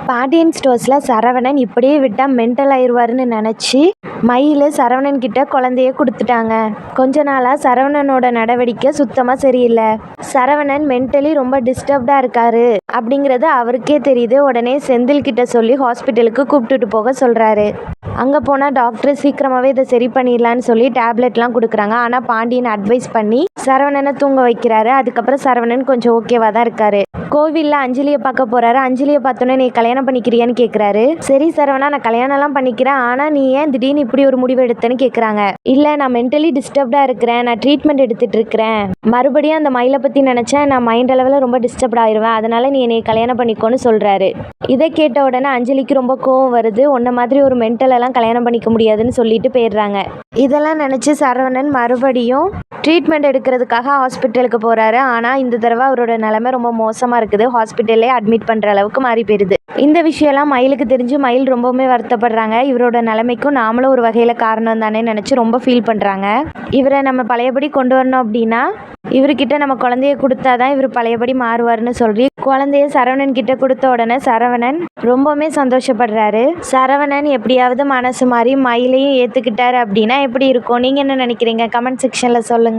பாண்டியன் ஸ்டோர்ஸில் சரவணன் இப்படியே விட்டால் மென்டல் ஆயிடுவாருன்னு நினச்சி மயில் சரவணன் கிட்ட குழந்தைய கொடுத்துட்டாங்க. கொஞ்ச நாளாக சரவணனோட நடவடிக்கை சுத்தமாக சரியில்லை. சரவணன் மென்டலி ரொம்ப டிஸ்டர்ப்டாக இருக்காரு அப்படிங்கிறது அவருக்கே தெரியுது. உடனே செந்தில் கிட்ட சொல்லி ஹாஸ்பிட்டலுக்கு கூப்பிட்டுட்டு போக சொல்கிறாரு. அங்கே போனால் டாக்டர் சீக்கிரமாகவே இதை சரி பண்ணிடலான்னு சொல்லி டேப்லெட்லாம் கொடுக்குறாங்க. ஆனால் பாண்டியன் அட்வைஸ் பண்ணி சரவணனை தூங்க வைக்கிறாரு. அதுக்கப்புறம் சரவணன் கொஞ்சம் ஓகேவாக தான் இருக்காரு. கோவிலில் அஞ்சலியை பார்க்க போகிறாரு. அஞ்சலியை பார்த்தோன்னே நீ கல்யாணம் பண்ணிக்கிறியான்னு கேட்குறாரு. சரி சரவணா, நான் கல்யாணம்லாம் பண்ணிக்கிறேன், ஆனால் நீ ஏன் திடீர்னு இப்படி ஒரு முடிவு எடுத்தேன்னு கேட்குறாங்க. இல்லை, நான் மென்டலி டிஸ்டர்ப்டாக இருக்கிறேன், நான் ட்ரீட்மெண்ட் எடுத்துகிட்டு இருக்கிறேன், மறுபடியும் அந்த மயிலை பற்றி நினச்சேன் நான் மைண்ட் அளவில் ரொம்ப டிஸ்டர்ப்ட் ஆயிடுவேன், அதனால் நீ என்னை கல்யாணம் பண்ணிக்கோன்னு சொல்கிறாரு. இதை கேட்ட உடனே அஞ்சலிக்கு ரொம்ப கோவம் வருது. உன்ன மாதிரி ஒரு மென்டலெல்லாம் கல்யாணம் பண்ணிக்க முடியாதுன்னு சொல்லிட்டு போயிடுறாங்க. இதெல்லாம் நினச்சி சரவணன் மறுபடியும் ட்ரீட்மெண்ட் எடுக்கிறதுக்காக ஹாஸ்பிட்டலுக்கு போகிறாரு. ஆனால் இந்த தடவை அவரோட நிலைமை ரொம்ப மோசமாக இருக்குது. ஹாஸ்பிட்டல்லே அட்மிட் பண்ணுற அளவுக்கு மாறி போயிடுது. இந்த விஷயம்லாம் மயிலுக்கு தெரிஞ்சு மயில் ரொம்பவுமே வருத்தப்படுறாங்க. இவரோட நிலைமைக்கும் நாமளும் ஒரு வகையில் காரணம் தானே நினச்சி ரொம்ப ஃபீல் பண்ணுறாங்க. இவரை நம்ம பழையபடி கொண்டு வரணும் அப்படின்னா இவர்கிட்ட நம்ம குழந்தைய கொடுத்தாதான் இவர் பழையபடி மாறுவார்னு சொல்லி குழந்தைய சரவணன் கிட்ட கொடுத்த உடனே சரவணன் ரொம்பவுமே சந்தோஷப்படுறாரு. சரவணன் எப்படியாவது மனசு மாறி மயிலையும் ஏற்றுக்கிட்டாரு அப்படின்னா எப்படி இருக்கும்? நீங்கள் என்ன நினைக்கிறீங்க? கமெண்ட் செக்ஷனில் சொல்லுங்கள்.